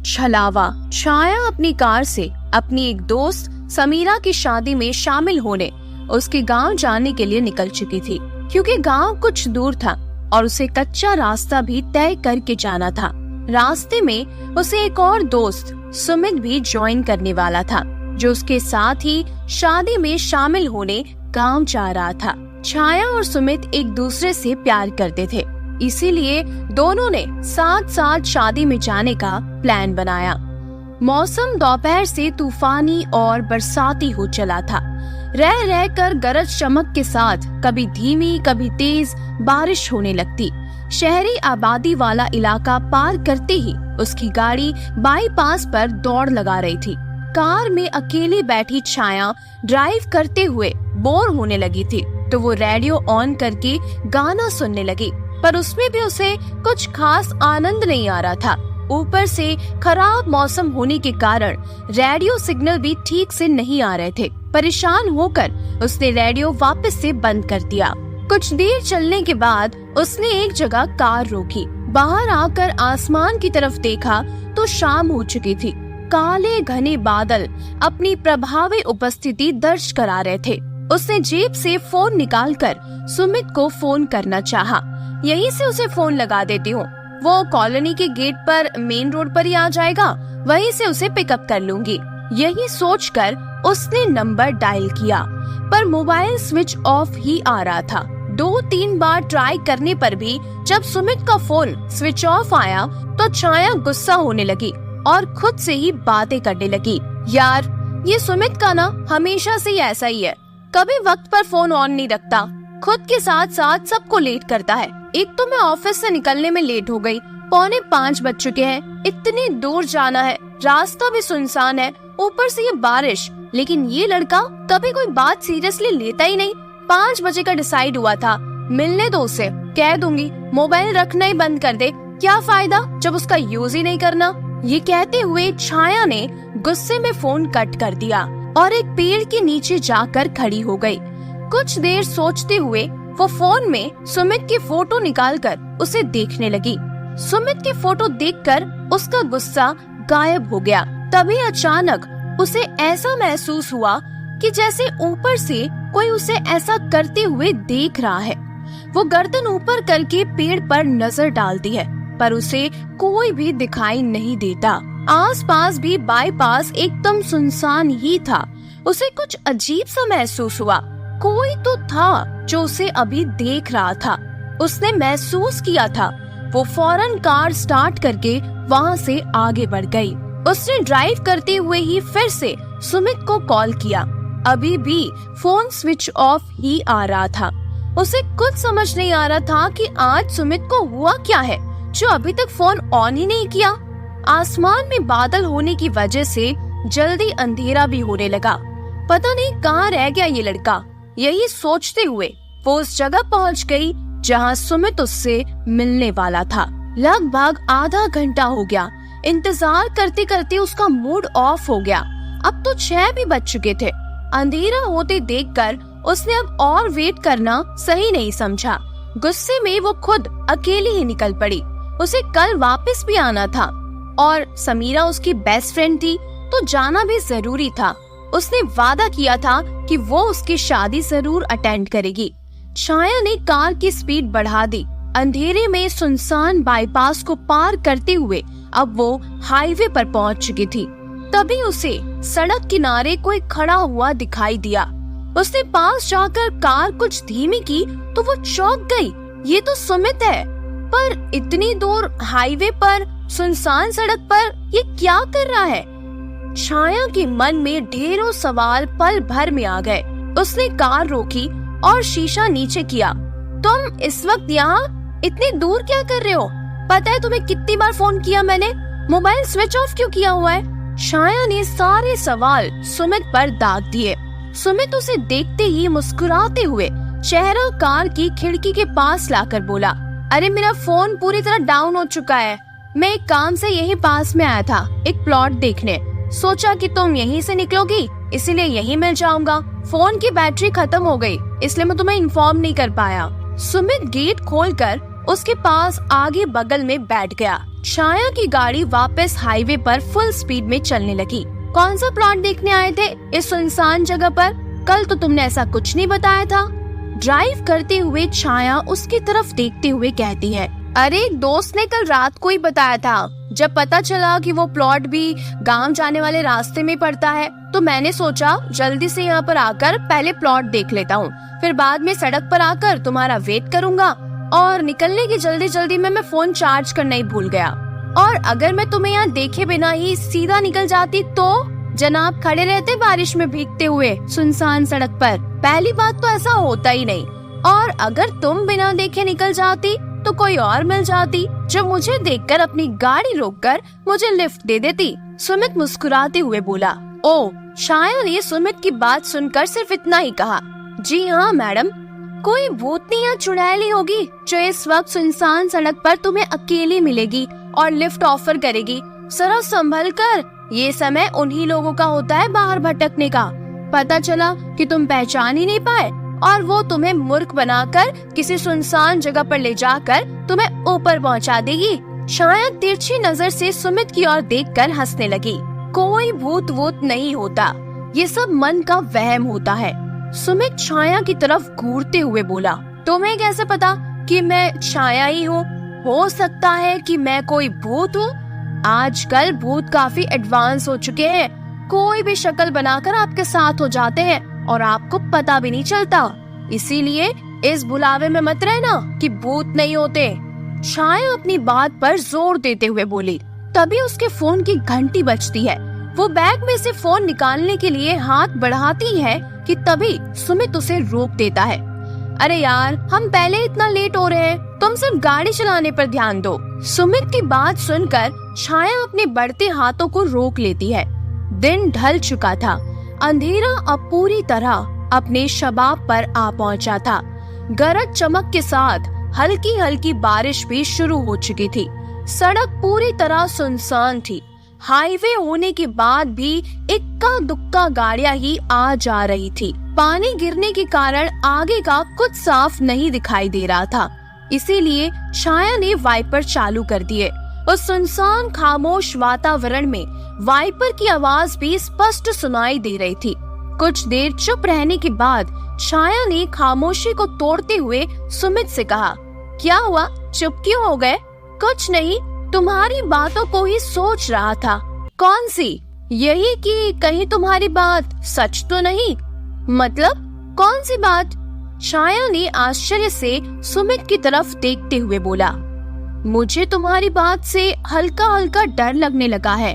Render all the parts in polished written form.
छलावा। छाया अपनी कार से अपनी एक दोस्त समीरा की शादी में शामिल होने उसके गांव जाने के लिए निकल चुकी थी, क्योंकि गांव कुछ दूर था और उसे कच्चा रास्ता भी तय करके जाना था। रास्ते में उसे एक और दोस्त सुमित भी ज्वाइन करने वाला था, जो उसके साथ ही शादी में शामिल होने गांव जा रहा था। छाया और सुमित एक दूसरे से प्यार करते थे, इसीलिए दोनों ने साथ साथ शादी में जाने का प्लान बनाया। मौसम दोपहर से तूफानी और बरसाती हो चला था। रह रह कर गरज चमक के साथ कभी धीमी कभी तेज बारिश होने लगती। शहरी आबादी वाला इलाका पार करते ही उसकी गाड़ी बाईपास पर दौड़ लगा रही थी। कार में अकेली बैठी छाया ड्राइव करते हुए बोर होने लगी थी, तो वो रेडियो ऑन करके गाना सुनने लगी, पर उसमें भी उसे कुछ खास आनंद नहीं आ रहा था। ऊपर से खराब मौसम होने के कारण रेडियो सिग्नल भी ठीक से नहीं आ रहे थे। परेशान होकर उसने रेडियो वापस से बंद कर दिया। कुछ देर चलने के बाद उसने एक जगह कार रोकी। बाहर आकर आसमान की तरफ देखा तो शाम हो चुकी थी। काले घने बादल अपनी प्रभावी उपस्थिति दर्ज करा रहे थे। उसने जेब से फोन निकालकर सुमित को फोन करना चाहा। यहीं से उसे फोन लगा देती हूँ, वो कॉलोनी के गेट पर मेन रोड पर ही आ जाएगा, वहीं से उसे पिकअप कर लूंगी। यही सोचकर उसने नंबर डायल किया, पर मोबाइल स्विच ऑफ ही आ रहा था। 2-3 बार ट्राई करने पर भी जब सुमित का फोन स्विच ऑफ आया तो छाया गुस्सा होने लगी और खुद से ही बातें करने लगी। यार, ये सुमित का ना हमेशा से ही ऐसा ही है, कभी वक्त पर फोन ऑन नहीं रखता, खुद के साथ साथ सबको लेट करता है। एक तो मैं ऑफिस से निकलने में लेट हो गई, 4:45 बज चुके हैं, इतनी दूर जाना है, रास्ता भी सुनसान है, ऊपर से ये बारिश। लेकिन ये लड़का कभी कोई बात सीरियसली लेता ही नहीं। 5 बजे का डिसाइड हुआ था, मिलने दो उसे, कह दूंगी मोबाइल रखना ही बंद कर दे, क्या फायदा जब उसका यूज ही नहीं करना। ये कहते हुए छाया ने गुस्से में फोन कट कर दिया और एक पेड़ के नीचे जाकर खड़ी हो गई। कुछ देर सोचते हुए वो फोन में सुमित की फोटो निकालकर उसे देखने लगी। सुमित की फोटो देखकर उसका गुस्सा गायब हो गया। तभी अचानक उसे ऐसा महसूस हुआ कि जैसे ऊपर से कोई उसे ऐसा करते हुए देख रहा है। वो गर्दन ऊपर करके पेड़ पर नजर डालती है, पर उसे कोई भी दिखाई नहीं देता। आसपास भी बाईपास एकदम सुनसान ही था। उसे कुछ अजीब सा महसूस हुआ, कोई तो था जो उसे अभी देख रहा था। उसने महसूस किया था। वो फौरन कार स्टार्ट करके वहाँ से आगे बढ़ गई। उसने ड्राइव करते हुए ही फिर से सुमित को कॉल किया। अभी भी फोन स्विच ऑफ ही आ रहा था। उसे कुछ समझ नहीं आ रहा था कि आज सुमित को हुआ क्या है जो अभी तक फोन ऑन ही नहीं किया। आसमान में बादल होने की वजह से जल्दी अंधेरा भी होने लगा। पता नहीं कहाँ रह गया ये लड़का। यही सोचते हुए वो उस जगह पहुंच गई जहां सुमित उससे मिलने वाला था। लगभग आधा घंटा हो गया। इंतजार करते करते उसका मूड ऑफ हो गया। अब तो 6 भी बज चुके थे। अंधेरा होते देखकर उसने अब और वेट करना सही नहीं समझा। गुस्से में वो खुद अकेली ही निकल पड़ी। उसे कल वापस भी आना था और समीरा उसकी बेस्ट फ्रेंड थी, तो जाना भी जरूरी था। उसने वादा किया था कि वो उसकी शादी जरूर अटेंड करेगी। छाया ने कार की स्पीड बढ़ा दी। अंधेरे में सुनसान बाईपास को पार करते हुए अब वो हाईवे पर पहुंच चुकी थी। तभी उसे सड़क किनारे कोई खड़ा हुआ दिखाई दिया। उसने पास जाकर कार कुछ धीमी की तो वो चौंक गई। ये तो सुमित है, पर इतनी दूर हाईवे पर सुनसान सड़क पर ये क्या कर रहा है? छाया के मन में ढेरों सवाल पल भर में आ गए। उसने कार रोकी और शीशा नीचे किया। तुम इस वक्त यहाँ इतनी दूर क्या कर रहे हो? पता है तुम्हें कितनी बार फोन किया मैंने? मोबाइल स्विच ऑफ क्यों किया हुआ है? छाया ने सारे सवाल सुमित पर दाग दिए। सुमित उसे देखते ही मुस्कुराते हुए चेहरा कार की खिड़की के पास लाकर बोला, अरे मेरा फोन पूरी तरह डाउन हो चुका है। मैं एक काम से यही पास में आया था, एक प्लॉट देखने। सोचा कि तुम यहीं से निकलोगी, इसीलिए यहीं मिल जाऊंगा। फोन की बैटरी खत्म हो गई, इसलिए मैं तुम्हें इन्फॉर्म नहीं कर पाया। सुमित गेट खोलकर उसके पास आगे बगल में बैठ गया। छाया की गाड़ी वापस हाईवे पर फुल स्पीड में चलने लगी। कौन सा प्लॉट देखने आए थे इस सुनसान जगह पर? कल तो तुमने ऐसा कुछ नहीं बताया था। ड्राइव करते हुए छाया उसकी तरफ देखते हुए कहती है, अरे एक दोस्त ने कल रात को ही बताया था। जब पता चला कि वो प्लॉट भी गांव जाने वाले रास्ते में पड़ता है, तो मैंने सोचा जल्दी से यहाँ पर आकर पहले प्लॉट देख लेता हूँ, फिर बाद में सड़क पर आकर तुम्हारा वेट करूँगा। और निकलने की जल्दी में मैं फोन चार्ज करना ही भूल गया। और अगर मैं तुम्हें यहाँ देखे बिना ही सीधा निकल जाती तो जनाब खड़े रहते बारिश में भीगते हुए सुनसान सड़क पर। पहली बात तो ऐसा होता ही नहीं, और अगर तुम बिना देखे निकल जाती तो कोई और मिल जाती जो मुझे देखकर अपनी गाड़ी रोककर मुझे लिफ्ट दे देती। सुमित मुस्कुराते हुए बोला। ओ, शायद ये सुमित की बात सुनकर सिर्फ इतना ही कहा। जी हाँ मैडम, कोई भूतनी या चुड़ैली होगी जो इस वक्त सुनसान सड़क पर तुम्हें अकेली मिलेगी और लिफ्ट ऑफर करेगी। जरा संभल कर, ये समय उन्हीं लोगों का होता है बाहर भटकने का। पता चला कि तुम पहचान ही नहीं पाए और वो तुम्हें मूर्ख बनाकर किसी सुनसान जगह पर ले जाकर तुम्हें ऊपर पहुंचा देगी। शायद तिरछी नजर से सुमित की ओर देखकर हंसने लगी। कोई भूत वूत नहीं होता, ये सब मन का वहम होता है। सुमित छाया की तरफ घूरते हुए बोला, तुम्हें कैसे पता कि मैं छाया ही हूँ? हो सकता है कि मैं कोई भूत हूँ। आजकल भूत काफी एडवांस हो चुके हैं, कोई भी शक्ल बनाकर आपके साथ हो जाते हैं और आपको पता भी नहीं चलता। इसीलिए इस बुलावे में मत रहना कि भूत नहीं होते। छाया अपनी बात पर जोर देते हुए बोली। तभी उसके फोन की घंटी बजती है। वो बैग में से फोन निकालने के लिए हाथ बढ़ाती है कि तभी सुमित उसे रोक देता है। अरे यार, हम पहले इतना लेट हो रहे हैं, तुम सिर्फ गाड़ी चलाने पर ध्यान दो। सुमित की बात सुनकर छाया अपने बढ़ते हाथों को रोक लेती है। दिन ढल चुका था, अंधेरा अब पूरी तरह अपने शबाब पर आ पहुंचा था। गरज चमक के साथ हल्की हल्की बारिश भी शुरू हो चुकी थी। सड़क पूरी तरह सुनसान थी। हाईवे होने के बाद भी इक्का दुक्का गाड़ियां ही आ जा रही थी। पानी गिरने के कारण आगे का कुछ साफ नहीं दिखाई दे रहा था, इसीलिए छाया ने वाइपर चालू कर दिए। उस सुनसान खामोश वातावरण में वाइपर की आवाज भी स्पष्ट सुनाई दे रही थी। कुछ देर चुप रहने के बाद छाया ने खामोशी को तोड़ते हुए सुमित से कहा, क्या हुआ, चुप क्यों हो गए? कुछ नहीं, तुम्हारी बातों को ही सोच रहा था। कौन सी? यही कि कहीं तुम्हारी बात सच तो नहीं? मतलब कौन सी बात? छाया ने आश्चर्य से सुमित की तरफ देखते हुए बोला, मुझे तुम्हारी बात से हल्का हल्का डर लगने लगा है।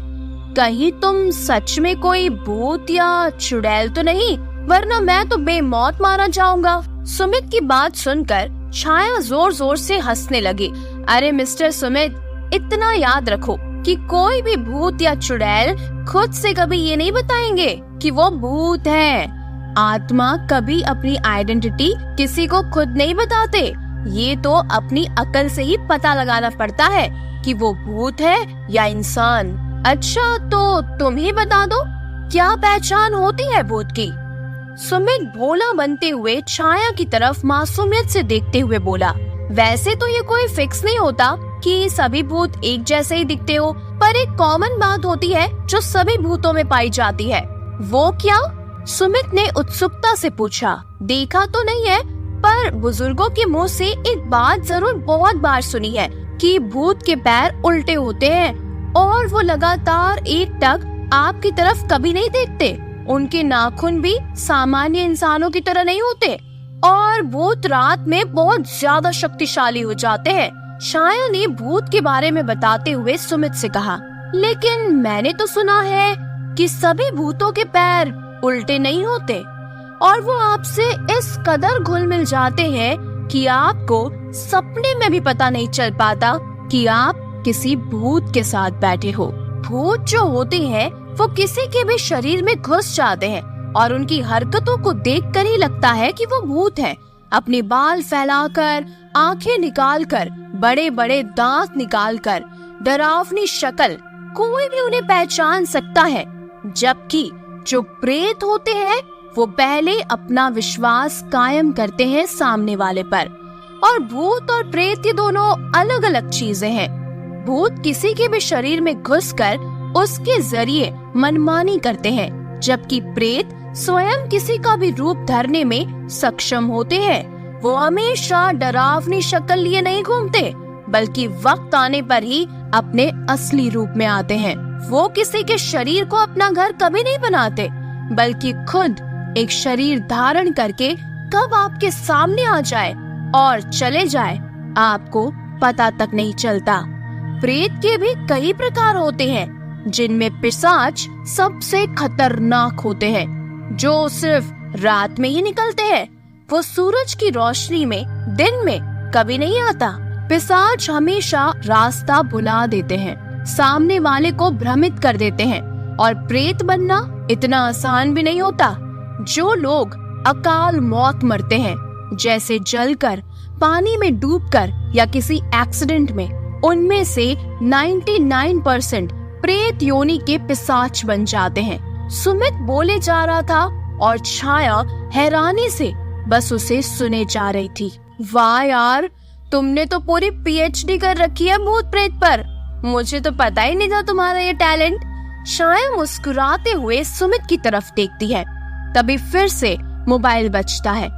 कहीं तुम सच में कोई भूत या चुड़ैल तो नहीं, वरना मैं तो बेमौत मारा जाऊंगा। सुमित की बात सुनकर छाया जोर जोर से हंसने लगी। अरे मिस्टर सुमित, इतना याद रखो कि कोई भी भूत या चुड़ैल खुद से कभी ये नहीं बताएंगे कि वो भूत है। आत्मा कभी अपनी आइडेंटिटी किसी को खुद नहीं बताते। ये तो अपनी अकल से ही पता लगाना पड़ता है कि वो भूत है या इंसान। अच्छा, तो तुम ही बता दो, क्या पहचान होती है भूत की? सुमित भोला बनते हुए छाया की तरफ मासूमियत से देखते हुए बोला, वैसे तो ये कोई फिक्स नहीं होता कि सभी भूत एक जैसे ही दिखते हो, पर एक कॉमन बात होती है जो सभी भूतों में पाई जाती है। वो क्या? सुमित ने उत्सुकता से पूछा। देखा तो नहीं है, पर बुजुर्गों के मुंह से एक बात जरूर बहुत बार सुनी है कि भूत के पैर उल्टे होते हैं और वो लगातार एकटक आपकी तरफ कभी नहीं देखते। उनके नाखून भी सामान्य इंसानों की तरह नहीं होते और भूत रात में बहुत ज्यादा शक्तिशाली हो जाते हैं। छाया ने भूत के बारे में बताते हुए सुमित से कहा, लेकिन मैंने तो सुना है कि सभी भूतों के पैर उल्टे नहीं होते और वो आपसे इस कदर घुल मिल जाते हैं कि आपको सपने में भी पता नहीं चल पाता कि आप किसी भूत के साथ बैठे हो। भूत जो होते हैं वो किसी के भी शरीर में घुस जाते हैं और उनकी हरकतों को देखकर ही लगता है कि वो भूत है। अपने बाल फैलाकर, आंखें निकालकर, बड़े बड़े दांत निकालकर, डरावनी शक्ल, कोई भी उन्हें पहचान सकता है। जबकि जो प्रेत होते हैं वो पहले अपना विश्वास कायम करते हैं सामने वाले पर। और भूत और प्रेत ये दोनों अलग अलग चीजें हैं। भूत किसी के भी शरीर में घुसकर उसके जरिए मनमानी करते हैं, जबकि प्रेत स्वयं किसी का भी रूप धरने में सक्षम होते हैं। वो हमेशा डरावनी शक्ल लिए नहीं घूमते, बल्कि वक्त आने पर ही अपने असली रूप में आते हैं। वो किसी के शरीर को अपना घर कभी नहीं बनाते, बल्कि खुद एक शरीर धारण करके कब आपके सामने आ जाए और चले जाए आपको पता तक नहीं चलता। प्रेत के भी कई प्रकार होते हैं, जिनमें पिशाच सबसे खतरनाक होते हैं, जो सिर्फ रात में ही निकलते हैं। वो सूरज की रोशनी में दिन में कभी नहीं आता। पिशाच हमेशा रास्ता भुला देते हैं, सामने वाले को भ्रमित कर देते हैं। और प्रेत बनना इतना आसान भी नहीं होता। जो लोग अकाल मौत मरते हैं, जैसे जलकर, पानी में डूबकर या किसी एक्सीडेंट में, उनमें से 99% प्रेत योनि के पिशाच बन जाते हैं। सुमित बोले जा रहा था और छाया हैरानी से बस उसे सुने जा रही थी। वाह यार, तुमने तो पूरी PhD कर रखी है भूत प्रेत पर। मुझे तो पता ही नहीं था तुम्हारा ये टैलेंट। छाया मुस्कुराते हुए सुमित की तरफ देखती है। तभी फिर से मोबाइल बजता है।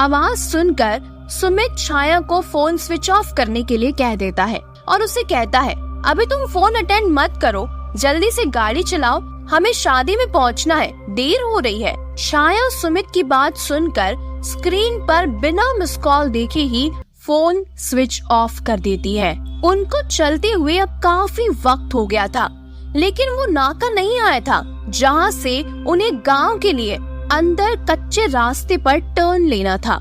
आवाज सुनकर सुमित छाया को फोन स्विच ऑफ करने के लिए कह देता है और उसे कहता है, अभी तुम फोन अटेंड मत करो, जल्दी से गाड़ी चलाओ, हमें शादी में पहुंचना है, देर हो रही है। छाया सुमित की बात सुनकर स्क्रीन पर बिना मिस कॉल देखे ही फोन स्विच ऑफ कर देती है। उनको चलते हुए अब काफी वक्त हो गया था, लेकिन वो नाका नहीं आया था जहाँ से उन्हें गांव के लिए अंदर कच्चे रास्ते पर टर्न लेना था।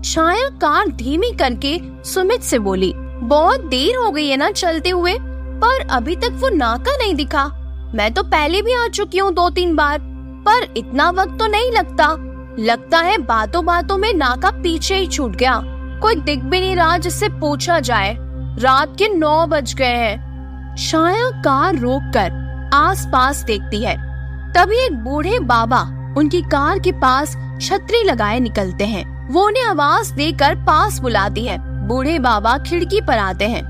छाया कार धीमी करके सुमित से बोली, बहुत देर हो गई है ना चलते हुए, पर अभी तक वो नाका नहीं दिखा। मैं तो पहले भी आ चुकी हूँ 2-3 बार, पर इतना वक्त तो नहीं लगता है बातों बातों में नाका पीछे ही छूट गया। कोई दिख भी नहीं रहा जिससे पूछा जाए। रात के 9 बज गए हैं। छाया कार रोककर आसपास देखती है। तभी एक बूढ़े बाबा उनकी कार के पास छतरी लगाए निकलते हैं। वो उन्हें आवाज देकर पास बुलाती है। बूढ़े बाबा खिड़की पर आते हैं।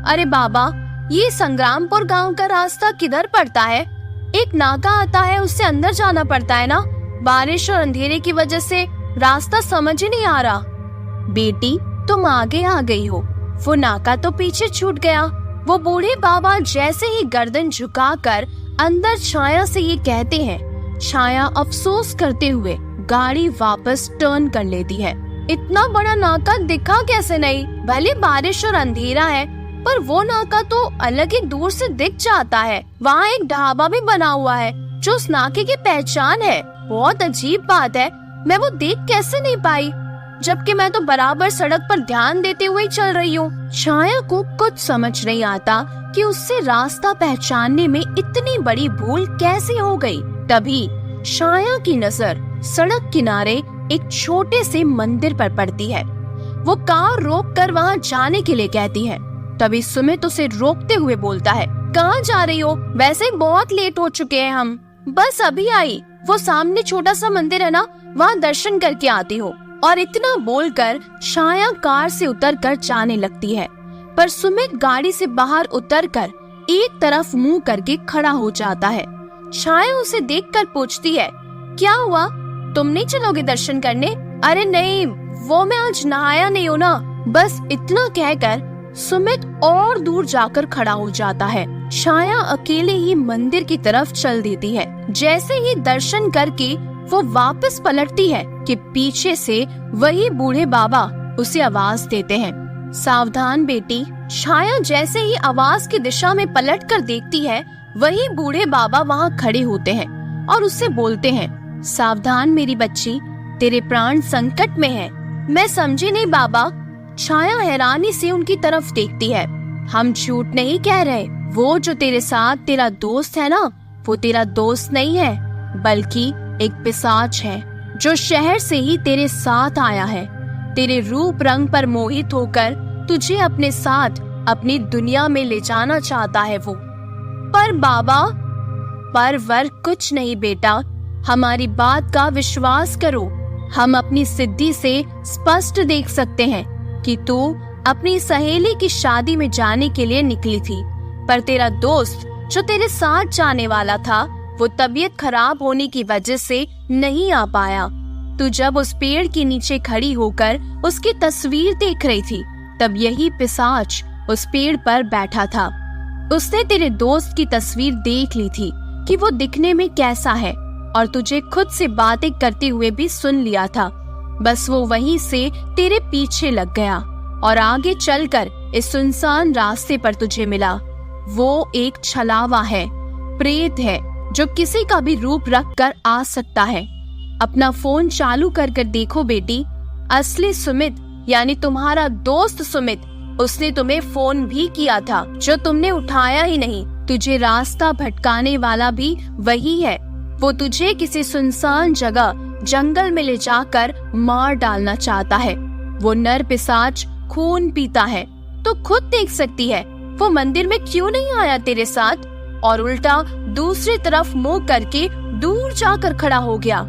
अरे बाबा, ये संग्रामपुर गांव का रास्ता किधर पड़ता है? एक नाका आता है, उससे अंदर जाना पड़ता है ना? बारिश और अंधेरे की वजह से रास्ता समझ ही नहीं आ रहा। बेटी, तुम आगे आ गई हो, वो नाका तो पीछे छूट गया। वो बूढ़े बाबा जैसे ही गर्दन झुकाकर अंदर छाया से ये कहते हैं, छाया अफसोस करते हुए गाड़ी वापस टर्न कर लेती है। इतना बड़ा नाका दिखा कैसे नहीं? भले बारिश और अंधेरा है, पर वो नाका तो अलग ही दूर से दिख जाता है। वहाँ एक ढाबा भी बना हुआ है जो उस नाके की पहचान है। बहुत अजीब बात है, मैं वो देख कैसे नहीं पाई, जबकि मैं तो बराबर सड़क पर ध्यान देते हुए चल रही हूँ। छाया को कुछ समझ नहीं आता कि उससे रास्ता पहचानने में इतनी बड़ी भूल कैसे हो गई। तभी छाया की नजर सड़क किनारे एक छोटे से मंदिर पर पड़ती है। वो कार रोककर वहाँ जाने के लिए कहती है। तभी सुमित उसे रोकते हुए बोलता है, कहाँ जा रही हो? वैसे ही बहुत लेट हो चुके हैं हम। बस अभी आई, वो सामने छोटा सा मंदिर है ना, वहाँ दर्शन करके आती हो। और इतना बोलकर छाया कार से उतरकर जाने लगती है, पर सुमित गाड़ी से बाहर उतरकर एक तरफ मुंह करके खड़ा हो जाता है। छाया उसे देखकर पूछती है, क्या हुआ, तुम नहीं चलोगे दर्शन करने? अरे नहीं, वो मैं आज नहाया नहीं हूँ ना। बस इतना कहकर सुमित और दूर जाकर खड़ा हो जाता है। छाया अकेले ही मंदिर की तरफ चल देती है। जैसे ही दर्शन करके वो वापस पलटती है कि पीछे से वही बूढ़े बाबा उसे आवाज देते हैं, सावधान बेटी। छाया जैसे ही आवाज की दिशा में पलट कर देखती है, वही बूढ़े बाबा वहाँ खड़े होते हैं और उससे बोलते हैं, सावधान मेरी बच्ची, तेरे प्राण संकट में है। मैं समझी नहीं बाबा। छाया हैरानी से उनकी तरफ देखती है। हम झूठ नहीं कह रहे, वो जो तेरे साथ तेरा दोस्त है ना, वो तेरा दोस्त नहीं है, बल्कि एक पिशाच है जो शहर से ही तेरे साथ आया है। तेरे रूप रंग पर मोहित होकर तुझे अपने साथ अपनी दुनिया में ले जाना चाहता है वो। पर बाबा, पर वर कुछ नहीं बेटा, हमारी बात का विश्वास करो। हम अपनी सिद्धि से स्पष्ट देख सकते हैं कि तू अपनी सहेली की शादी में जाने के लिए निकली थी, पर तेरा दोस्त जो तेरे साथ जाने वाला था वो तबीयत खराब होने की वजह से नहीं आ पाया। तू जब उस पेड़ के नीचे खड़ी होकर उसकी तस्वीर देख रही थी, तब यही पिशाच उस पेड़ पर बैठा था। उसने तेरे दोस्त की तस्वीर देख ली थी कि वो दिखने में कैसा है, और तुझे खुद से बातें करते हुए भी सुन लिया था। बस वो वहीं से तेरे पीछे लग गया और आगे चलकर इस सुनसान रास्ते पर तुझे मिला। वो एक छलावा है, प्रेत है, जो किसी का भी रूप रख कर आ सकता है। अपना फोन चालू कर देखो बेटी, असली सुमित यानी तुम्हारा दोस्त सुमित, उसने तुम्हें फोन भी किया था जो तुमने उठाया ही नहीं। तुझे रास्ता भटकाने वाला भी वही है। वो तुझे किसी सुनसान जगह जंगल में ले जाकर मार डालना चाहता है। वो नर पिशाच खून पीता है, तो खुद देख सकती है वो मंदिर में क्यों नहीं आया तेरे साथ, और उल्टा दूसरी तरफ मुंह करके दूर जाकर खड़ा हो गया,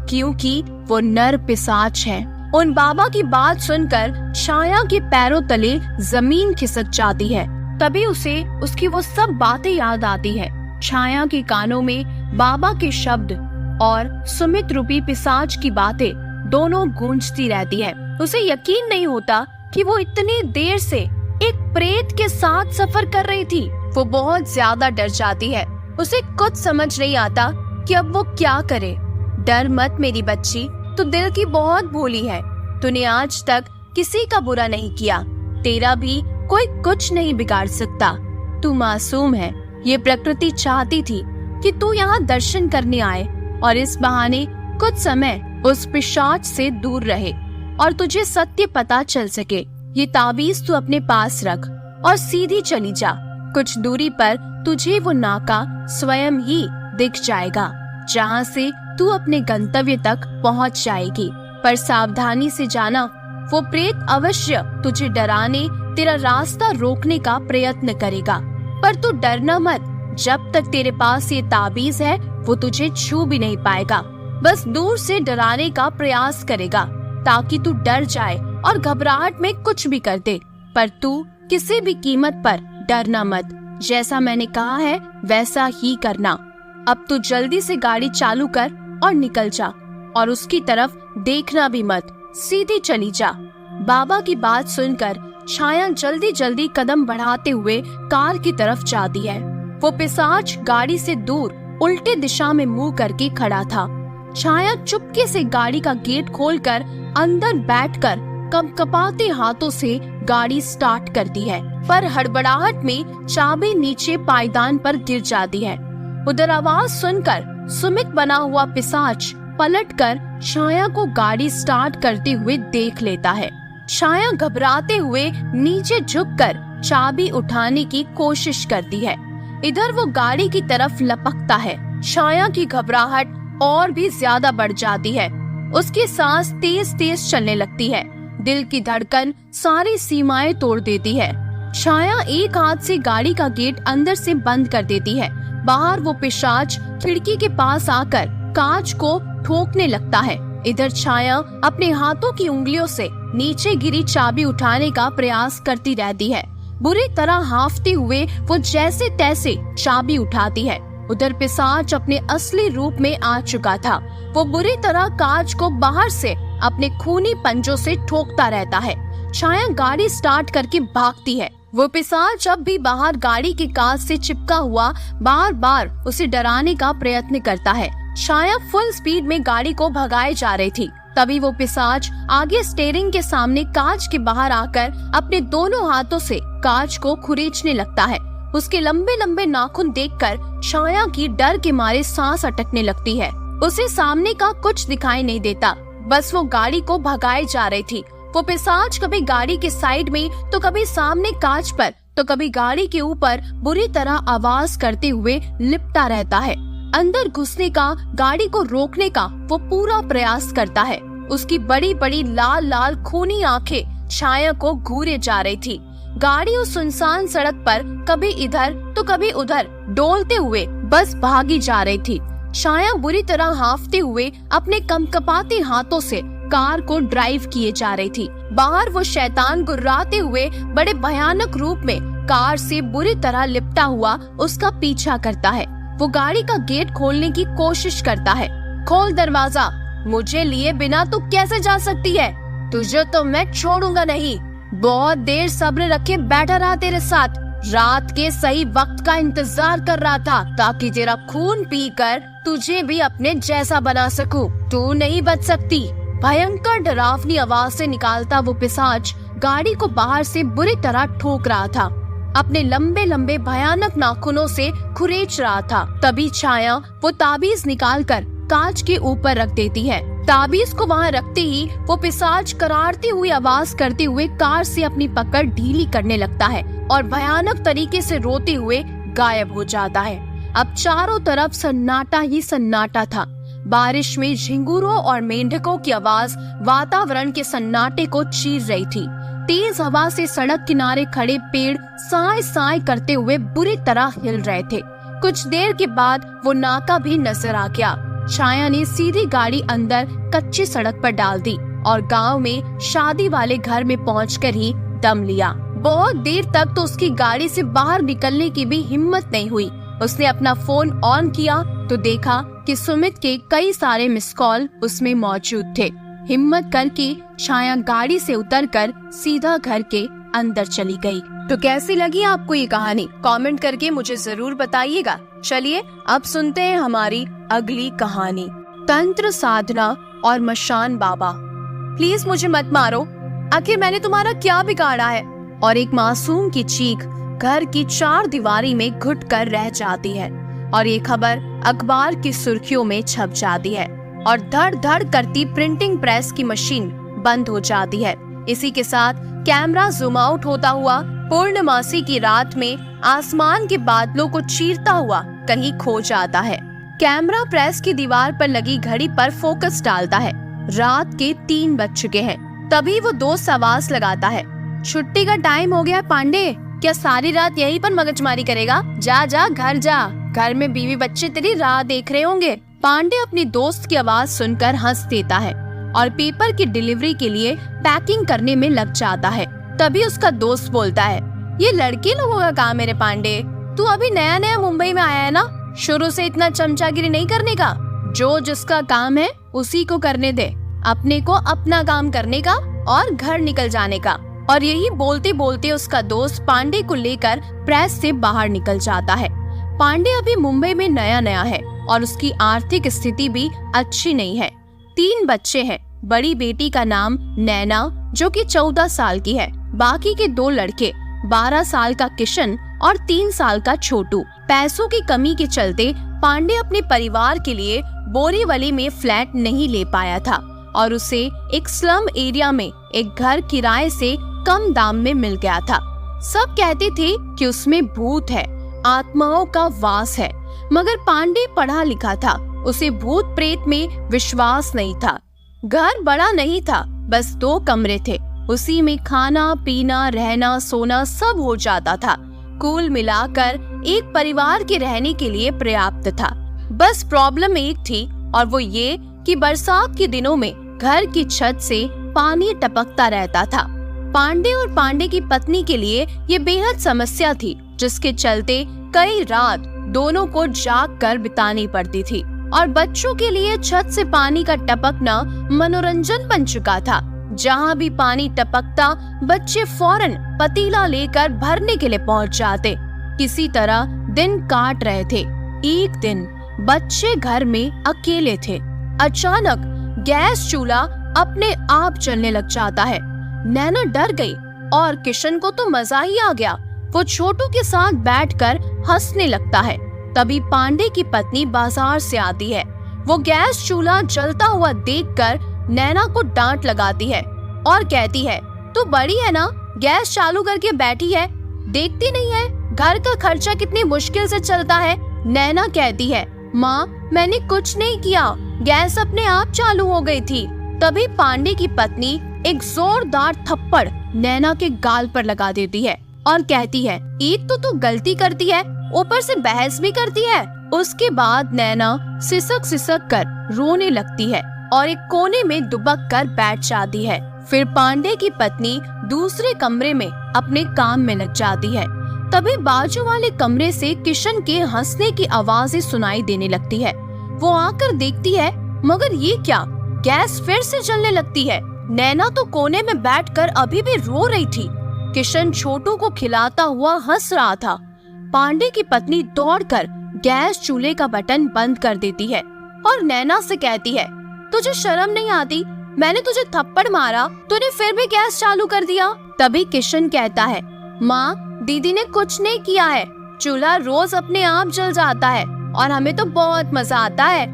क्योंकि वो नर पिशाच है। उन बाबा की बात सुनकर छाया के पैरों तले जमीन खिसक जाती है। तभी उसे उसकी वो सब बातें याद आती है। छाया के कानों में बाबा के शब्द और सुमित रूपी पिशाच की बातें दोनों गूंजती रहती है। उसे यकीन नहीं होता कि वो इतनी देर से एक प्रेत के साथ सफर कर रही थी। वो बहुत ज्यादा डर जाती है। उसे कुछ समझ नहीं आता कि अब वो क्या करे। डर मत मेरी बच्ची, तू दिल की बहुत भोली है। तूने आज तक किसी का बुरा नहीं किया, तेरा भी कोई कुछ नहीं बिगाड़ सकता। तू मासूम है। ये प्रकृति चाहती थी कि तू यहाँ दर्शन करने आए और इस बहाने कुछ समय उस पिशाच से दूर रहे और तुझे सत्य पता चल सके। ये ताबीज तू अपने पास रख और सीधी चली जा। कुछ दूरी पर तुझे वो नाका स्वयं ही दिख जाएगा, जहाँ से तू अपने गंतव्य तक पहुँच जाएगी। पर सावधानी से जाना, वो प्रेत अवश्य तुझे डराने, तेरा रास्ता रोकने का प्रयत्न करेगा। पर तू डरना मत, जब तक तेरे पास ये ताबीज है वो तुझे छू भी नहीं पाएगा। बस दूर से डराने का प्रयास करेगा ताकि तू डर जाए और घबराहट में कुछ भी कर दे। पर तू किसी भी कीमत पर डरना मत। जैसा मैंने कहा है वैसा ही करना। अब तू जल्दी से गाड़ी चालू कर और निकल जा, और उसकी तरफ देखना भी मत, सीधी चली जा। बाबा की बात सुनकर छाया जल्दी जल्दी कदम बढ़ाते हुए कार की तरफ जाती है। वो पिशाच गाड़ी से दूर उल्टे दिशा में मुंह करके खड़ा था। छाया चुपके से गाड़ी का गेट खोलकर अंदर बैठकर कंपकपाते हाथों से गाड़ी स्टार्ट करती है, पर हड़बड़ाहट में चाबी नीचे पायदान पर गिर जाती है। उधर आवाज सुनकर सुमित बना हुआ पिशाच पलटकर छाया को गाड़ी स्टार्ट करते हुए देख लेता है। छाया घबराते हुए नीचे झुककर चाबी उठाने की कोशिश करती है। इधर वो गाड़ी की तरफ लपकता है। छाया की घबराहट और भी ज्यादा बढ़ जाती है। उसकी सांस तेज तेज चलने लगती है। दिल की धड़कन सारी सीमाएं तोड़ देती है। छाया एक हाथ से गाड़ी का गेट अंदर से बंद कर देती है। बाहर वो पिशाच खिड़की के पास आकर कांच को ठोकने लगता है। इधर छाया अपने हाथों की उंगलियों से नीचे गिरी चाबी उठाने का प्रयास करती रहती है। बुरी तरह हांफते हुए वो जैसे तैसे चाबी उठाती है। उधर पिशाच अपने असली रूप में आ चुका था। वो बुरी तरह कांच को बाहर से अपने खूनी पंजों से ठोकता रहता है। छाया गाड़ी स्टार्ट करके भागती है। वो पिशाच अब भी बाहर गाड़ी के कांच से चिपका हुआ बार बार उसे डराने का प्रयत्न करता है। छाया फुल स्पीड में गाड़ी को भगाए जा रही थी। तभी वो पिशाच आगे स्टीयरिंग के सामने कांच के बाहर आकर अपने दोनों हाथों से कांच को खुरेचने लगता है। उसके लंबे लंबे नाखून देखकर छाया की डर के मारे सांस अटकने लगती है। उसे सामने का कुछ दिखाई नहीं देता, बस वो गाड़ी को भगाए जा रही थी। वो पिशाच कभी गाड़ी के साइड में तो कभी सामने कांच पर तो कभी गाड़ी के ऊपर बुरी तरह आवाज करते हुए लिपटा रहता है। अंदर घुसने का, गाड़ी को रोकने का वो पूरा प्रयास करता है। उसकी बड़ी बड़ी लाल लाल खूनी आंखें छाया को घूरे जा रही थी। गाड़ी उस सुनसान सड़क पर कभी इधर तो कभी उधर डोलते हुए बस भागी जा रही थी। छाया बुरी तरह हांफते हुए अपने कंपकपाते हाथों से कार को ड्राइव किए जा रही थी। बाहर वो शैतान गुर्राते हुए बड़े भयानक रूप में कार से बुरी तरह लिपटा हुआ उसका पीछा करता है। वो गाड़ी का गेट खोलने की कोशिश करता है। खोल दरवाजा, मुझे लिए बिना तू कैसे जा सकती है? तुझे तो मैं छोड़ूंगा नहीं। बहुत देर सब्र रखे बैठा रहा तेरे साथ। रात के सही वक्त का इंतजार कर रहा था ताकि तेरा खून पीकर तुझे भी अपने जैसा बना सकूं। तू नहीं बच सकती। भयंकर डरावनी आवाज से निकालता वो पिशाच गाड़ी को बाहर से बुरी तरह ठोक रहा था। अपने लंबे लंबे भयानक नाखूनों से खुरेच रहा था। तभी छाया वो ताबीज निकालकर कांच के ऊपर रख देती है। ताबीज को वहाँ रखते ही वो पिशाच करारती हुई आवाज करते हुए कार से अपनी पकड़ ढीली करने लगता है और भयानक तरीके से रोते हुए गायब हो जाता है। अब चारों तरफ सन्नाटा ही सन्नाटा था। बारिश में झिंगुरों और मेंढकों की आवाज वातावरण के सन्नाटे को चीर रही थी। तेज हवा से सड़क किनारे खड़े पेड़ साए साए करते हुए बुरी तरह हिल रहे थे। कुछ देर के बाद वो नाका भी नजर आ गया। छाया ने सीधी गाड़ी अंदर कच्ची सड़क पर डाल दी और गांव में शादी वाले घर में पहुंचकर ही दम लिया। बहुत देर तक तो उसकी गाड़ी से बाहर निकलने की भी हिम्मत नहीं हुई। उसने अपना फोन ऑन किया तो देखा कि सुमित के कई सारे मिस कॉल उसमें मौजूद थे। हिम्मत करके छाया गाड़ी से उतरकर सीधा घर के अंदर चली गई। तो कैसी लगी आपको ये कहानी? कमेंट करके मुझे जरूर बताइएगा। चलिए अब सुनते हैं हमारी अगली कहानी, तंत्र साधना और मशान बाबा। प्लीज मुझे मत मारो, आखिर मैंने तुम्हारा क्या बिगाड़ा है? और एक मासूम की चीख घर की चार दीवारी में घुट कर रह जाती है और ये खबर अखबार की सुर्खियों में छप जाती है और धड़ धड़ करती प्रिंटिंग प्रेस की मशीन बंद हो जाती है। इसी के साथ कैमरा जूम आउट होता हुआ पूर्णमासी की रात में आसमान के बादलों को चीरता हुआ कहीं खो जाता है। कैमरा प्रेस की दीवार पर लगी घड़ी पर फोकस डालता है। रात के 3 बज चुके हैं। तभी वो दोस्त आवाज लगाता है, छुट्टी का टाइम हो गया पांडे, क्या सारी रात यहीं पर मगजमारी करेगा? जा जा घर जा, घर में बीवी बच्चे तेरी राह देख रहे होंगे। पांडे अपनी दोस्त की आवाज सुनकर हंस देता है और पेपर की डिलीवरी के लिए पैकिंग करने में लग जाता है। तभी उसका दोस्त बोलता है, ये लड़के लोगों का काम है रे पांडे, तू अभी नया नया मुंबई में आया है ना, शुरू से इतना चमचागिरी नहीं करने का। जो जिसका काम है उसी को करने दे, अपने को अपना काम करने का और घर निकल जाने का। और यही बोलते बोलते उसका दोस्त पांडे को लेकर प्रेस से बाहर निकल जाता है। पांडे अभी मुंबई में नया नया है और उसकी आर्थिक स्थिति भी अच्छी नहीं है। 3 बच्चे हैं। बड़ी बेटी का नाम नैना जो कि 14 साल की है। बाकी के 2 लड़के 12 साल का किशन और 3 साल का छोटू। पैसों की कमी के चलते पांडे अपने परिवार के लिए बोरीवली में फ्लैट नहीं ले पाया था और उसे एक स्लम एरिया में एक घर किराए से कम दाम में मिल गया था। सब कहते थे कि उसमें भूत है, आत्माओं का वास है, मगर पांडे पढ़ा लिखा था, उसे भूत प्रेत में विश्वास नहीं था। घर बड़ा नहीं था, बस 2 कमरे थे, उसी में खाना पीना रहना सोना सब हो जाता था। कुल मिलाकर एक परिवार के रहने के लिए पर्याप्त था। बस प्रॉब्लम एक थी और वो ये कि बरसात के दिनों में घर की छत से पानी टपकता रहता था। पांडे और पांडे की पत्नी के लिए ये बेहद समस्या थी, जिसके चलते कई रात दोनों को जाग कर बितानी पड़ती थी और बच्चों के लिए छत से पानी का टपकना मनोरंजन बन चुका था। जहाँ भी पानी टपकता बच्चे फौरन पतीला लेकर भरने के लिए पहुँच जाते। किसी तरह दिन काट रहे थे। एक दिन बच्चे घर में अकेले थे। अचानक गैस चूल्हा अपने आप जलने लग जाता है। नैना डर गई और किशन को तो मजा ही आ गया। वो छोटू के साथ बैठकर हंसने लगता है। तभी पांडे की पत्नी बाजार से आती है। वो गैस चूल्हा जलता हुआ देखकर नैना को डांट लगाती है और कहती है, तू बड़ी है ना, गैस चालू करके बैठी है, देखती नहीं है घर का खर्चा कितनी मुश्किल से चलता है। नैना कहती है, माँ मैंने कुछ नहीं किया, गैस अपने आप चालू हो गई थी। तभी पांडे की पत्नी एक जोरदार थप्पड़ नैना के गाल पर लगा देती है और कहती है, एक तो तू गलती करती है, ऊपर से बहस भी करती है। उसके बाद नैना सिसक सिसक कर रोने लगती है और एक कोने में दुबक कर बैठ जाती है। फिर पांडे की पत्नी दूसरे कमरे में अपने काम में लग जाती है। तभी बाजू वाले कमरे से किशन के हंसने की आवाजें सुनाई देने लगती है। वो आकर देखती है, मगर ये क्या, गैस फिर से जलने लगती है। नैना तो कोने में बैठकर अभी भी रो रही थी। किशन छोटू को खिलाता हुआ हंस रहा था। पांडे की पत्नी दौड़कर गैस चूल्हे का बटन बंद कर देती है और नैना से कहती है, तुझे शर्म नहीं आती? मैंने तुझे थप्पड़ मारा, तूने फिर भी गैस चालू कर दिया। तभी किशन कहता है, माँ, दीदी ने कुछ नहीं किया है, चूल्हा रोज अपने आप जल जाता है और हमें तो बहुत मजा आता है।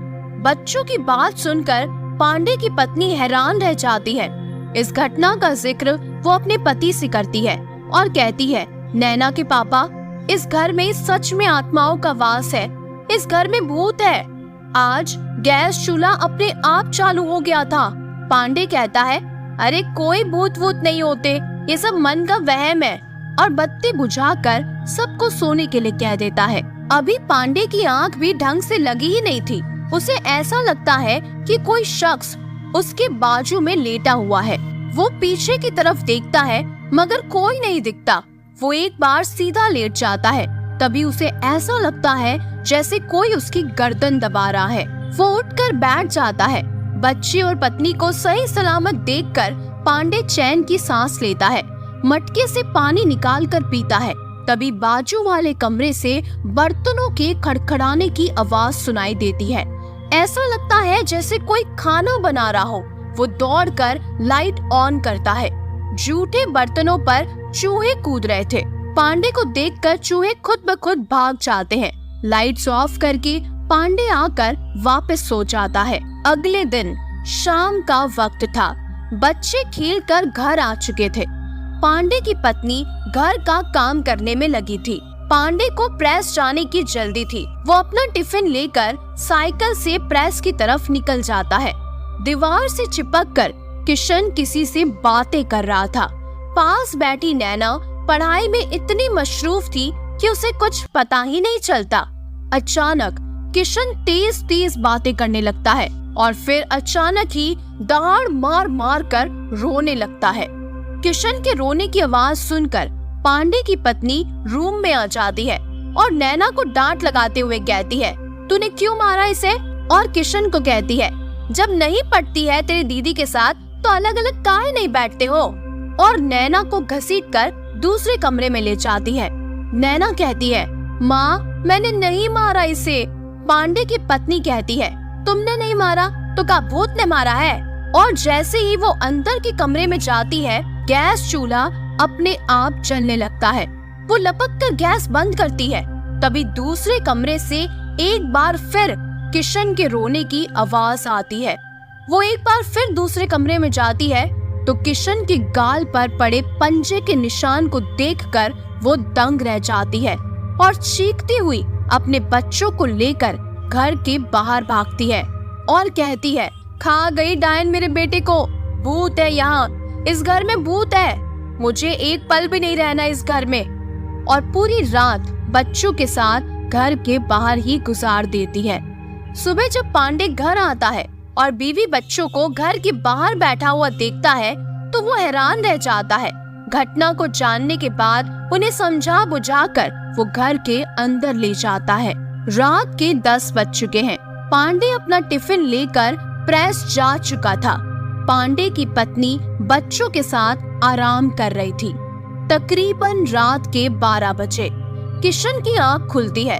बच्चों की बात सुनकर पांडे की पत्नी हैरान रह जाती है। इस घटना का जिक्र वो अपने पति से करती है और कहती है, नैना के पापा, इस घर में सच में आत्माओं का वास है, इस घर में भूत है। आज गैस चूल्हा अपने आप चालू हो गया था। पांडे कहता है, अरे कोई भूत वूत नहीं होते, ये सब मन का वहम है, और बत्ती बुझाकर सबको सोने के लिए कह देता है। अभी पांडे की आंख भी ढंग से लगी ही नहीं थी। उसे ऐसा लगता है कि कोई शख्स उसके बाजू में लेटा हुआ है। वो पीछे की तरफ देखता है मगर कोई नहीं दिखता। वो एक बार सीधा लेट जाता है। तभी उसे ऐसा लगता है जैसे कोई उसकी गर्दन दबा रहा है। वो उठकर बैठ जाता है। बच्चे और पत्नी को सही सलामत देखकर पांडे चैन की सांस लेता है। मटके से पानी निकालकर पीता है। तभी बाजू वाले कमरे से बर्तनों के खड़खड़ाने की आवाज सुनाई देती है। ऐसा लगता है जैसे कोई खाना बना रहा हो। वो दौड़कर लाइट ऑन करता है। जूठे बर्तनों पर चूहे कूद रहे थे। पांडे को देखकर चूहे खुद ब खुद भाग जाते हैं। लाइट्स ऑफ करके पांडे आकर वापस सो जाता है। अगले दिन शाम का वक्त था। बच्चे खेलकर घर आ चुके थे। पांडे की पत्नी घर का काम करने में लगी थी। पांडे को प्रेस जाने की जल्दी थी। वो अपना टिफिन लेकर साइकिल से प्रेस की तरफ निकल जाता है। दीवार से चिपककर किशन किसी से बातें कर रहा था। पास बैठी नैना पढ़ाई में इतनी मशरूफ थी कि उसे कुछ पता ही नहीं चलता। अचानक किशन तेज तेज बातें करने लगता है और फिर अचानक ही दहाड़ मार मार कर रोने लगता है। किशन के रोने की आवाज सुनकर पांडे की पत्नी रूम में आ जाती है और नैना को डांट लगाते हुए कहती है, तूने क्यों मारा इसे? और किशन को कहती है, जब नहीं पटती है तेरी दीदी के साथ तो अलग अलग काहे नहीं बैठते हो? और नैना को घसीटकर दूसरे कमरे में ले जाती है। नैना कहती है, माँ, मैंने नहीं मारा इसे। पांडे की पत्नी कहती है, तुमने नहीं मारा तो क्या भूत ने मारा है? और जैसे ही वो अंदर के कमरे में जाती है, गैस चूल्हा अपने आप जलने लगता है। वो लपक कर गैस बंद करती है। तभी दूसरे कमरे से एक बार फिर किशन के रोने की आवाज आती है। वो एक बार फिर दूसरे कमरे में जाती है तो किशन के गाल पर पड़े पंजे के निशान को देखकर वो दंग रह जाती है और चीखती हुई अपने बच्चों को लेकर घर के बाहर भागती है और कहती है, खा गई डायन मेरे बेटे को। भूत है यहाँ, इस घर में भूत है। मुझे एक पल भी नहीं रहना इस घर में। और पूरी रात बच्चों के साथ घर के बाहर ही गुजार देती है। सुबह जब पांडे घर आता है और बीवी बच्चों को घर के बाहर बैठा हुआ देखता है तो वो हैरान रह जाता है। घटना को जानने के बाद उन्हें समझा बुझाकर वो घर के अंदर ले जाता है। रात के 10 बज चुके हैं। पांडे अपना टिफिन लेकर प्रेस जा चुका था। पांडे की पत्नी बच्चों के साथ आराम कर रही थी। तकरीबन रात के 12 बजे किशन की आंख खुलती है।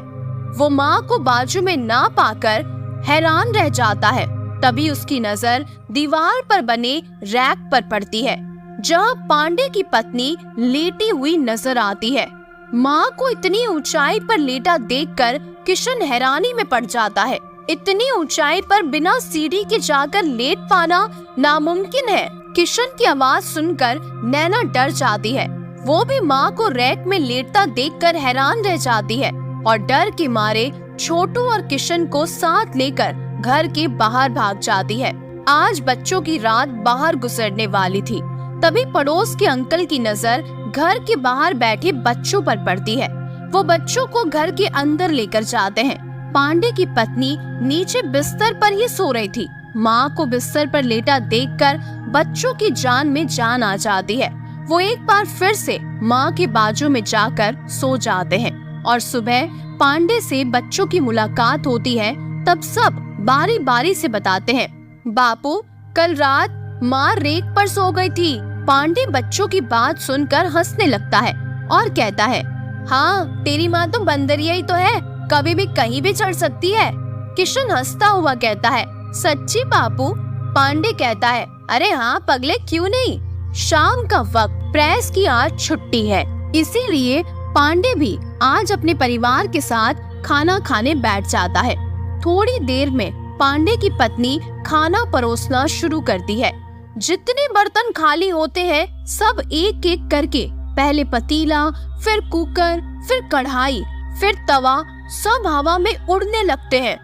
वो माँ को बाजू में ना पाकर हैरान रह जाता है। तभी उसकी नजर दीवार पर बने रैक पर पड़ती है जहाँ पांडे की पत्नी लेटी हुई नजर आती है। माँ को इतनी ऊंचाई पर लेटा देखकर किशन हैरानी में पड़ जाता है। इतनी ऊंचाई पर बिना सीढ़ी के जाकर लेट पाना नामुमकिन है। किशन की आवाज सुनकर नैना डर जाती है। वो भी माँ को रैक में लेटता देखकर हैरान रह जाती है और डर के मारे छोटू और किशन को साथ लेकर घर के बाहर भाग जाती है। आज बच्चों की रात बाहर गुजरने वाली थी। तभी पड़ोस के अंकल की नजर घर के बाहर बैठे बच्चों पर पड़ती है। वो बच्चों को घर के अंदर लेकर जाते हैं। पांडे की पत्नी नीचे बिस्तर पर ही सो रही थी। माँ को बिस्तर पर लेटा देखकर बच्चों की जान में जान आ जाती है। वो एक बार फिर से माँ के बाजू में जाकर सो जाते हैं और सुबह पांडे से बच्चों की मुलाकात होती है। तब सब बारी बारी से बताते हैं, बापू कल रात माँ रेत पर सो गई थी। पांडे बच्चों की बात सुनकर हंसने लगता है और कहता है, हाँ तेरी माँ तो बंदरिया ही तो है, कभी भी कहीं भी चढ़ सकती है। किशन हंसता हुआ कहता है, सच्ची बापू? पांडे कहता है, अरे हाँ पगले, क्यों नहीं। शाम का वक्त, प्रेस की आज छुट्टी है, इसीलिए पांडे भी आज अपने परिवार के साथ खाना खाने बैठ जाता है। थोड़ी देर में पांडे की पत्नी खाना परोसना शुरू करती है। जितने बर्तन खाली होते हैं सब एक एक करके, पहले पतीला, फिर कुकर, फिर कढ़ाई, फिर तवा, सब हवा में उड़ने लगते हैं।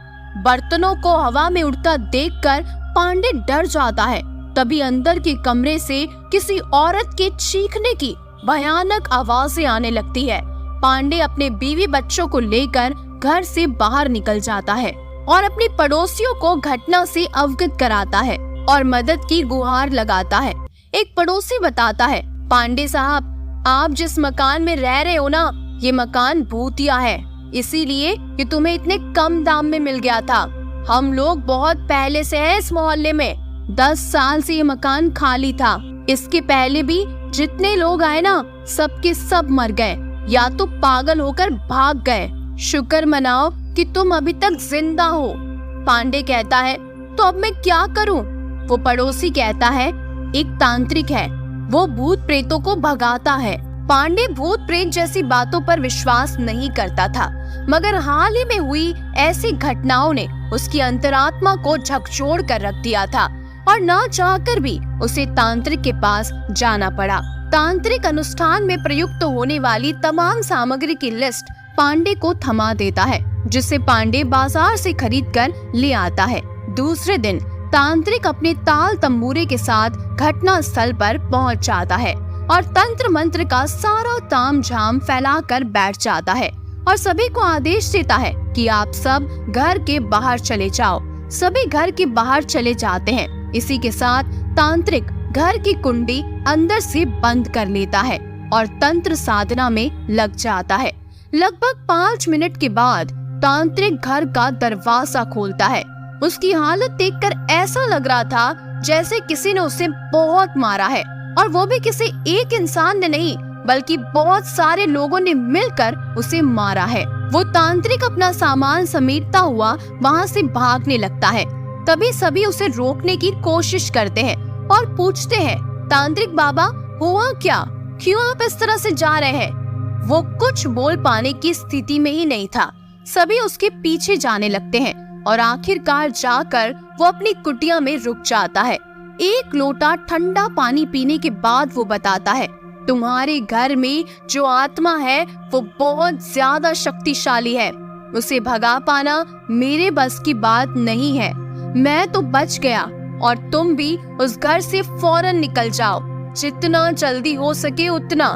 बर्तनों को हवा में उड़ता देखकर पांडे डर जाता है। तभी अंदर के कमरे से किसी औरत के चीखने की भयानक आवाजें आने लगती है। पांडे अपने बीवी बच्चों को लेकर घर से बाहर निकल जाता है और अपने पड़ोसियों को घटना से अवगत कराता है और मदद की गुहार लगाता है। एक पड़ोसी बताता है, पांडे साहब आप जिस मकान में रह रहे हो ना, ये मकान भूतिया है, इसीलिए ये तुम्हें इतने कम दाम में मिल गया था। हम लोग बहुत पहले से हैं इस मोहल्ले में, 10 साल से ये मकान खाली था। इसके पहले भी जितने लोग आए ना, सबके सब मर गए या तो पागल होकर भाग गए। शुक्र मनाओ कि तुम अभी तक जिंदा हो। पांडे कहता है, तो अब मैं क्या करूं? वो पड़ोसी कहता है, एक तांत्रिक है, वो भूत प्रेतों को भगाता है। पांडे भूत प्रेत जैसी बातों पर विश्वास नहीं करता था, मगर हाल ही में हुई ऐसी घटनाओं ने उसकी अंतरात्मा को झकझोर कर रख दिया था और ना चाहकर भी उसे तांत्रिक के पास जाना पड़ा। तांत्रिक अनुष्ठान में प्रयुक्त होने वाली तमाम सामग्री की लिस्ट पांडे को थमा देता है, जिसे पांडे बाजार से खरीद कर ले आता है। दूसरे दिन तांत्रिक अपने ताल तंबूरे के साथ घटना स्थल पर पहुंच जाता है और तंत्र मंत्र का सारा तामझाम फैलाकर बैठ जाता है और सभी को आदेश देता है कि आप सब घर के बाहर चले जाओ। सभी घर के बाहर चले जाते हैं। इसी के साथ तांत्रिक घर की कुंडी अंदर से बंद कर लेता है और तंत्र साधना में लग जाता है। लगभग 5 मिनट के बाद तांत्रिक घर का दरवाजा खोलता है। उसकी हालत देखकर ऐसा लग रहा था जैसे किसी ने उसे बहुत मारा है, और वो भी किसी एक इंसान ने नहीं बल्कि बहुत सारे लोगों ने मिलकर उसे मारा है। वो तांत्रिक अपना सामान समेटता हुआ वहाँ से भागने लगता है। तभी सभी उसे रोकने की कोशिश करते हैं और पूछते हैं, तांत्रिक बाबा हुआ क्या, क्यों आप इस तरह से जा रहे हैं? वो कुछ बोल पाने की स्थिति में ही नहीं था। सभी उसके पीछे जाने लगते हैं और आखिरकार जाकर वो अपनी कुटिया में रुक जाता है। एक लोटा ठंडा पानी पीने के बाद वो बताता है, तुम्हारे घर में जो आत्मा है वो बहुत ज्यादा शक्तिशाली है, उसे भगा पाना मेरे बस की बात नहीं है। मैं तो बच गया और तुम भी उस घर से फौरन निकल जाओ, जितना जल्दी हो सके उतना,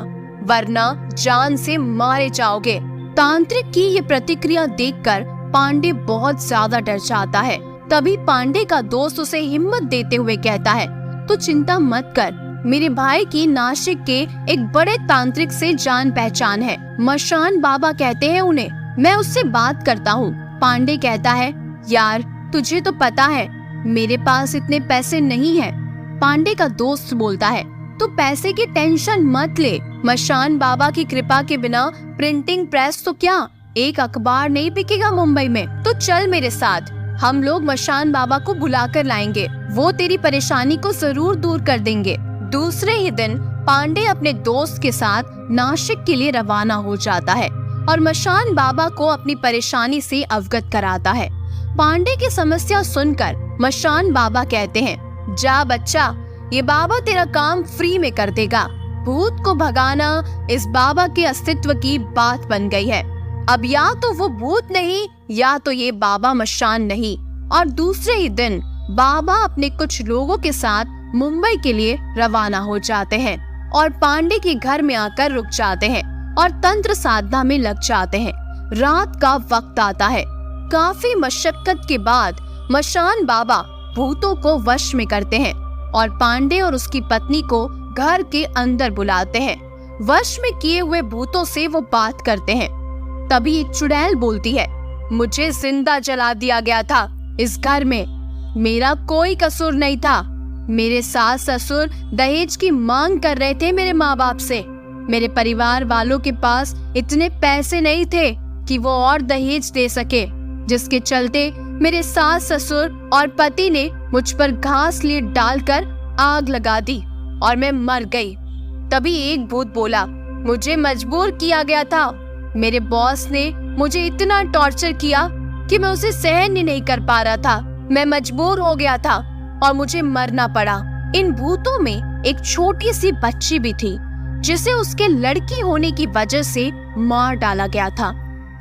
वरना जान से मारे जाओगे। तांत्रिक की ये प्रतिक्रिया देखकर पांडे बहुत ज्यादा डर जाता है। तभी पांडे का दोस्त उसे हिम्मत देते हुए कहता है, तू चिंता मत कर, मेरे भाई की नासिक के एक बड़े तांत्रिक से जान पहचान है, मशान बाबा कहते हैं उन्हें, मैं उससे बात करता हूँ। पांडे कहता है, यार तुझे तो पता है मेरे पास इतने पैसे नहीं है। पांडे का दोस्त बोलता है, तू पैसे की टेंशन मत ले, मशान बाबा की कृपा के बिना प्रिंटिंग प्रेस तो क्या, एक अखबार नहीं बिकेगा मुंबई में। तो चल मेरे साथ, हम लोग मशान बाबा को बुला कर लाएंगे, वो तेरी परेशानी को जरूर दूर कर देंगे। दूसरे ही दिन पांडे अपने दोस्त के साथ नासिक के लिए रवाना हो जाता है और मशान बाबा को अपनी परेशानी से अवगत कराता है। पांडे की समस्या सुनकर मशान बाबा कहते हैं, जा बच्चा, ये बाबा तेरा काम फ्री में कर देगा। भूत को भगाना इस बाबा के अस्तित्व की बात बन गई है। अब या तो वो भूत नहीं या तो ये बाबा मशान नहीं। और दूसरे ही दिन बाबा अपने कुछ लोगों के साथ मुंबई के लिए रवाना हो जाते हैं। और पांडे के घर में आकर रुक जाते हैं और तंत्र साधना में लग जाते हैं। रात का वक्त आता है। काफी मशक्कत के बाद मशान बाबा भूतों को वश में करते हैं और पांडे और उसकी पत्नी को घर के अंदर बुलाते हैं। वश में किए हुए भूतों से वो बात करते हैं। तभी एक चुड़ैल बोलती है, मुझे जिंदा जला दिया गया था इस घर में, मेरा कोई कसूर नहीं था। मेरे सास ससुर दहेज की मांग कर रहे थे मेरे माँ बाप से। मेरे परिवार वालों के पास इतने पैसे नहीं थे कि वो और दहेज दे सके, जिसके चलते मेरे सास ससुर और पति ने मुझ पर घास लीड डालकर आग लगा दी और मैं मर गई। तभी एक भूत बोला, मुझे मजबूर किया गया था। मेरे बॉस ने मुझे इतना टॉर्चर किया कि मैं उसे सहन ही नहीं कर पा रहा था। मैं मजबूर हो गया था और मुझे मरना पड़ा। इन भूतों में एक छोटी सी बच्ची भी थी जिसे उसके लड़की होने की वजह से मार डाला गया था।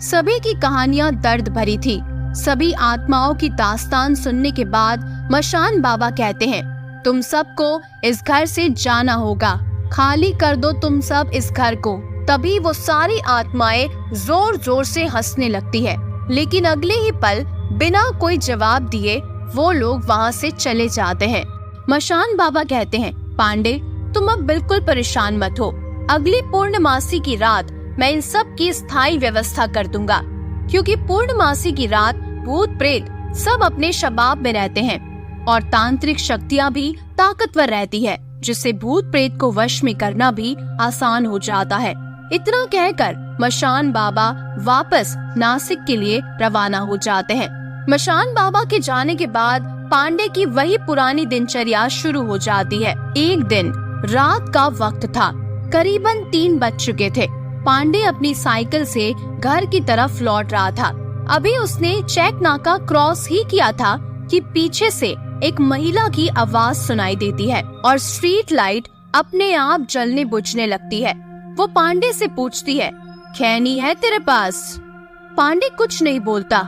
सभी की कहानियां दर्द भरी थी। सभी आत्माओं की दास्तान सुनने के बाद मशान बाबा कहते हैं, तुम सबको इस घर से जाना होगा, खाली कर दो तुम सब इस घर को। तभी वो सारी आत्माएं जोर जोर से हंसने लगती है, लेकिन अगले ही पल बिना कोई जवाब दिए वो लोग वहाँ से चले जाते हैं। मशान बाबा कहते हैं, पांडे तुम अब बिल्कुल परेशान मत हो। अगली पूर्णमासी की रात मैं इन सब की स्थायी व्यवस्था कर दूंगा, क्योंकि पूर्णमासी की रात भूत प्रेत सब अपने शबाब में रहते हैं और तांत्रिक शक्तियाँ भी ताकतवर रहती है, जिससे भूत प्रेत को वश में करना भी आसान हो जाता है। इतना कहकर मशान बाबा वापस नासिक के लिए रवाना हो जाते हैं। मशान बाबा के जाने के बाद पांडे की वही पुरानी दिनचर्या शुरू हो जाती है। एक दिन रात का वक्त था, करीबन 3 बज चुके थे। पांडे अपनी साइकिल से घर की तरफ लौट रहा था। अभी उसने चेक नाका क्रॉस ही किया था कि पीछे से एक महिला की आवाज सुनाई देती है और स्ट्रीट लाइट अपने आप जलने बुझने लगती है। वो पांडे से पूछती है, खैनी है तेरे पास? पांडे कुछ नहीं बोलता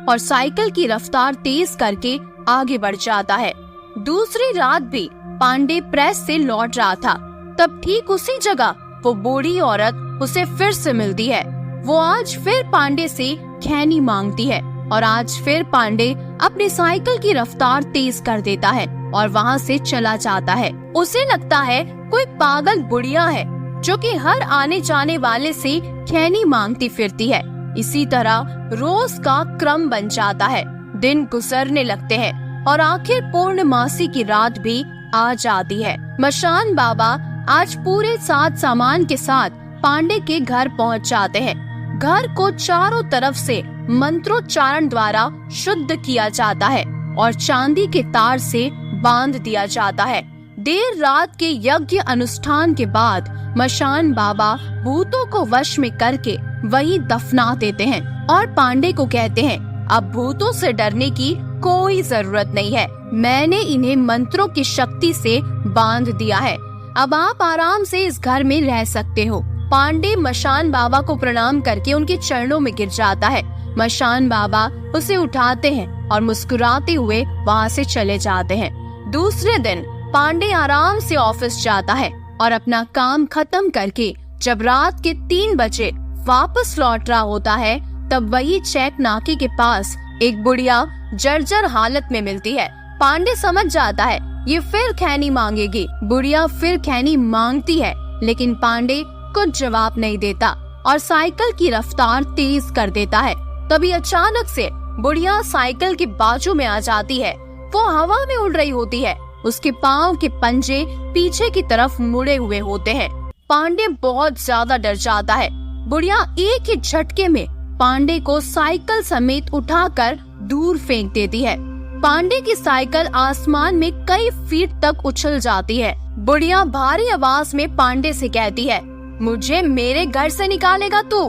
और साइकिल की रफ्तार तेज करके आगे बढ़ जाता है। दूसरी रात भी पांडे प्रेस से लौट रहा था, तब ठीक उसी जगह वो बूढ़ी औरत उसे फिर से मिलती है। वो आज फिर पांडे से खैनी मांगती है और आज फिर पांडे अपनी साइकिल की रफ्तार तेज कर देता है और वहाँ से चला जाता है। उसे लगता है कोई पागल बुढ़िया है जो कि हर आने जाने वाले से खैनी मांगती फिरती है। इसी तरह रोज का क्रम बन जाता है। दिन गुजरने लगते हैं और आखिर पूर्णमासी की रात भी आ जाती है। मशान बाबा आज पूरे साथ सामान के साथ पांडे के घर पहुंच जाते हैं। घर को चारों तरफ से मंत्रोच्चारण द्वारा शुद्ध किया जाता है और चांदी के तार से बांध दिया जाता है। देर रात के यज्ञ अनुष्ठान के बाद मशान बाबा भूतों को वश में करके वहीं दफना देते हैं और पांडे को कहते हैं, अब भूतों से डरने की कोई जरूरत नहीं है। मैंने इन्हें मंत्रों की शक्ति से बांध दिया है। अब आप आराम से इस घर में रह सकते हो। पांडे मशान बाबा को प्रणाम करके उनके चरणों में गिर जाता है। मशान बाबा उसे उठाते हैं और मुस्कुराते हुए वहाँ से चले जाते हैं। दूसरे दिन पांडे आराम से ऑफिस जाता है और अपना काम खत्म करके जब रात के 3 बजे वापस लौट रहा होता है, तब वही चेक नाके के पास एक बुढ़िया जर्जर हालत में मिलती है। पांडे समझ जाता है ये फिर खैनी मांगेगी। बुढ़िया फिर खैनी मांगती है, लेकिन पांडे कुछ जवाब नहीं देता और साइकिल की रफ्तार तेज कर देता है। तभी अचानक से बुढ़िया साइकिल के बाजू में आ जाती है। वो हवा में उड़ रही होती है। उसके पाँव के पंजे पीछे की तरफ मुड़े हुए होते हैं। पांडे बहुत ज्यादा डर जाता है। बुढ़िया एक ही झटके में पांडे को साइकिल समेत उठाकर दूर फेंक देती है। पांडे की साइकिल आसमान में कई फीट तक उछल जाती है। बुढ़िया भारी आवाज में पांडे से कहती है, मुझे मेरे घर से निकालेगा तू?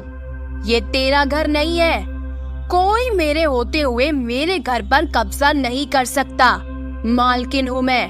ये तेरा घर नहीं है। कोई मेरे होते हुए मेरे घर पर कब्जा नहीं कर सकता। मालकिन हूँ मैं।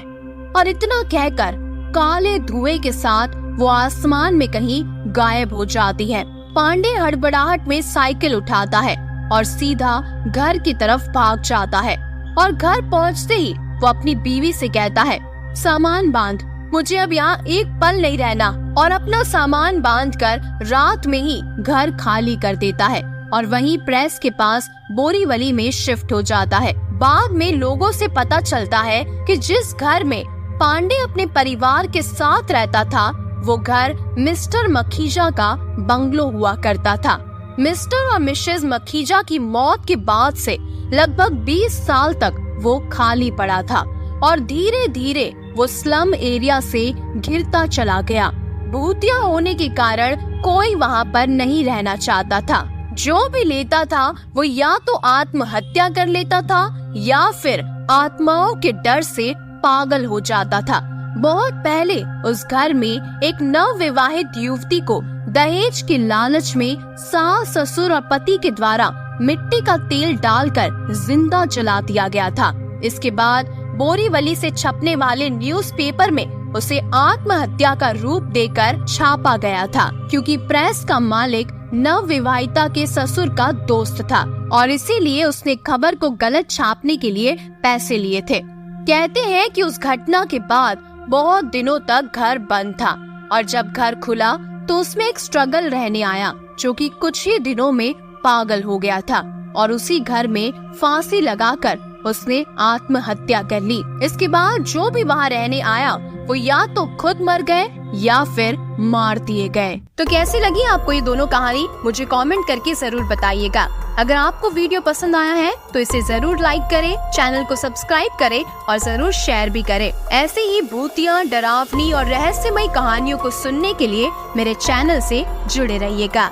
और इतना कहकर काले धुएं के साथ वो आसमान में कहीं गायब हो जाती है। पांडे हड़बड़ाहट में साइकिल उठाता है और सीधा घर की तरफ भाग जाता है और घर पहुंचते ही वो अपनी बीवी से कहता है, सामान बांध, मुझे अब यहाँ एक पल नहीं रहना, और अपना सामान बांधकर रात में ही घर खाली कर देता है और वहीं प्रेस के पास बोरीवली में शिफ्ट हो जाता है। बाद में लोगों से पता चलता है कि जिस घर में पांडे अपने परिवार के साथ रहता था वो घर मिस्टर मखीजा का बंगलो हुआ करता था। मिस्टर और मिसेस मखीजा की मौत के बाद से लगभग 20 साल तक वो खाली पड़ा था और धीरे धीरे वो स्लम एरिया से घिरता चला गया। भूतिया होने के कारण कोई वहाँ पर नहीं रहना चाहता था। जो भी लेता था वो या तो आत्महत्या कर लेता था या फिर आत्माओं के डर से पागल हो जाता था। बहुत पहले उस घर में एक नवविवाहित युवती को दहेज के लालच में सास, ससुर और पति के द्वारा मिट्टी का तेल डालकर जिंदा जला दिया गया था। इसके बाद बोरीवली से छपने वाले न्यूज़पेपर में उसे आत्महत्या का रूप देकर छापा गया था, क्योंकि प्रेस का मालिक नवविवाहिता के ससुर का दोस्त था और इसीलिए उसने खबर को गलत छापने के लिए पैसे लिए थे। कहते हैं कि उस घटना के बाद बहुत दिनों तक घर बंद था और जब घर खुला तो उसमें एक स्ट्रगल रहने आया जो कि कुछ ही दिनों में पागल हो गया था और उसी घर में फांसी लगाकर उसने आत्महत्या कर ली। इसके बाद जो भी वहाँ रहने आया वो या तो खुद मर गए या फिर मार दिए गए। तो कैसी लगी आपको ये दोनों कहानी, मुझे कमेंट करके जरूर बताइएगा। अगर आपको वीडियो पसंद आया है तो इसे जरूर लाइक करें, चैनल को सब्सक्राइब करें और जरूर शेयर भी करें। ऐसे ही भूतिया, डरावनी और रहस्यमय कहानियों को सुनने के लिए मेरे चैनल से जुड़े रहिएगा।